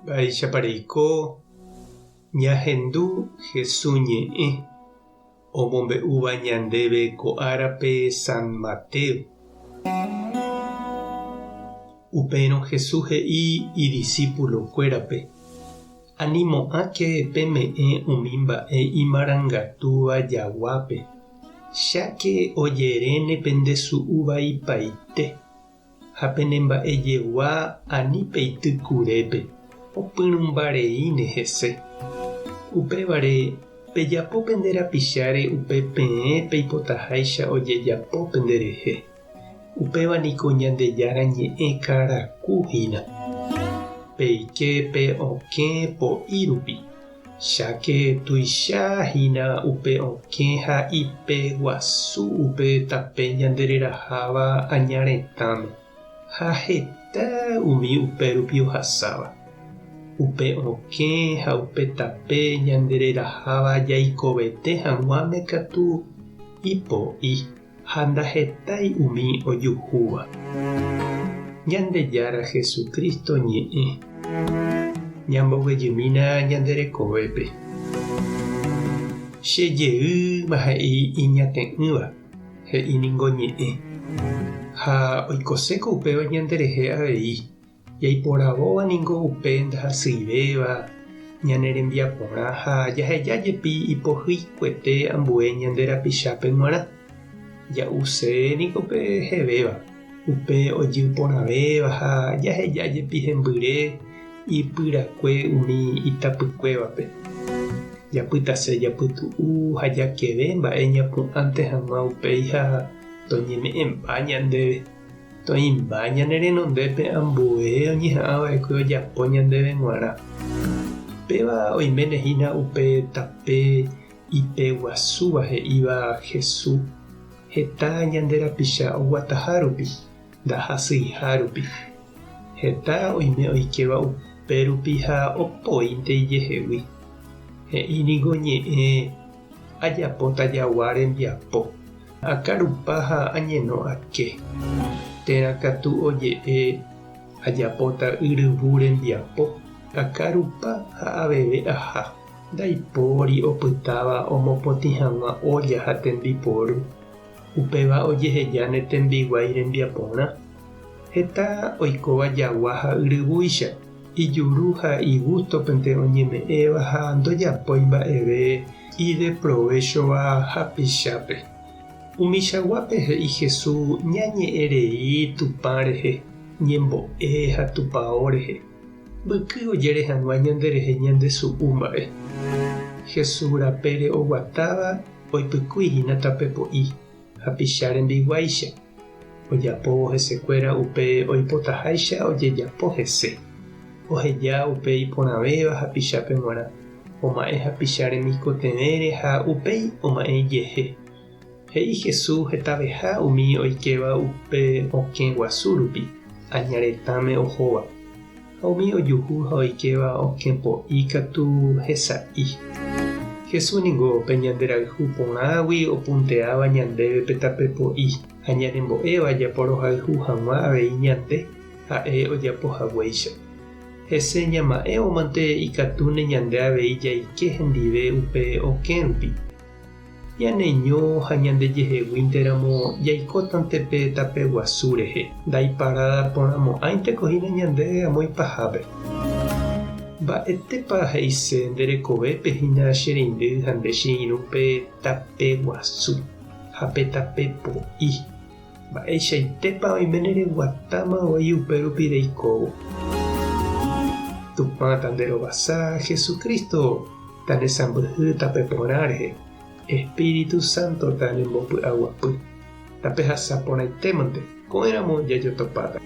Vaichápareko ñahendu Jesús ñe'ẽ omombe'úva ñandéve ko'árape San Mateo. Upérõ Jesús he'i idiscípulokuérape: Animo'ãke peme'ẽ umi mba'e imarangatúva jaguápe, cháke ojeréne pendesu'uvaipaite, ha penemba'ejegua ani peitykurépe opyrũmbareíne hese. Upévare pejapo penderapicháre upe peẽ peipotaháicha ojejapo penderehe. Upévaniko Ñandejára ñe'ẽ karakuhína. Peike pe okẽ po'i rupi, cháke tuichahína upe okẽ ha ipe guasu upe tape ñandereraháva añaretãme, ha heta umi upérupi ohasáva. Upe okẽ ha upe tape ñandereraháva jaikovete hag̃uáme katu ipo'i ha ndahetái umi ojuhúva. Ñandejára Jesucristo ñe'ẽ ñamboguejymína ñanderekovépe. Chejeýma he'i iñate'ỹva, he'íniko ñe'ẽ. Ha oikoséko upéva ñanderehe avei, jaiporavóvaniko upe ndahasýivéva ñane rembiaporã ha jahejájepi ipohýikuete ambue ñanderapichápe g̃uarã. Ja'uséniko pe hevéva upe ojyporavéva ha jahejájepi hembyre ipyrakue umi itapykuévape. Japytase japytu'u ha jakeve mba'e ñapu'ãnte hag̃ua upéi ha toñeme'ẽmba ñandéve. Toĩmba ñane renondépe ambue oñeha'ãva'ekue ojapo ñandéve g̃uarã. Péva oimenehína upe tape ipe guasúva he'íva Jesús heta ñanderapicha oguataha rupi, ndahasýiha rupi. Heta oime oikeva upérupi ha opóinte ijehegui. He'íniko ñe'ẽ ajapóta jagua rembiapo, akarupa ha añeno ake. Térã katu oje'e ajapóta yryvu rembiapo, akarupa ha aveve aha. Ndaipóri opytáva omopotĩ hag̃ua olla ha tembiporu. Upéva ojeheja ne tembiguái rembiaporã. Heta oikóva jagua ha yryvúicha, ijuru ha igustopente oñeme'ẽva ha ndojapói mba'eve ideprovechova hapichápe. Umichaguápe he'i Jesús ñañe'ẽrei Tupã rehe, ñembo'e ha tupão rehe. Mbyky ojére hag̃ua ñanderehe ñandesu'u mba'e. Jesús rapére oguatáva oipykuihína tape po'i hapicha rembiguáicha. Ojapo hesekuéra upe oipotaháicha ojejapo hese. Oheja upe iporãvéva hapichápe g̃uarã. Oma'ẽ hapicha remikotevẽre ha upéi oma'ẽ jehe. He'i Jesús hetaveha umi oikeva upe okẽ guasu rupi, añaretãme ohóva. Ha umi ojuhu ha oikeva okẽ po'i katu hesa'i. Jesús niko pe ñanderayhu porãgui opunteáva ñandéve pe tape po'i ha ñarembo'éva japorohayhu hag̃ua avei ñande ha'e ojapohaguéicha. Hese ñama'ẽ omante ikatúne ñande avei jaike hendive upe okẽ rupi. Ñaneño ha ñandejeheguínteramo jaikótante pe tape guasu rehe, ndaiparada porãmo'ãitekohína ñande amoipahápe. Mba'etépa he'ise nderekovépe hína che reindy ha nde che irũ pe tape guasu ha pe tape po'i. Mba'eichaitépa oiméne reguatáma voi upérupi reikóvo. Tupã tanderovasa Jesucristo tanesãmbyhy tape porã rehe. Espíritu Santo tanembopy'aguapy. Tape hasa porãitémante ko'ẽramo jajotopáta.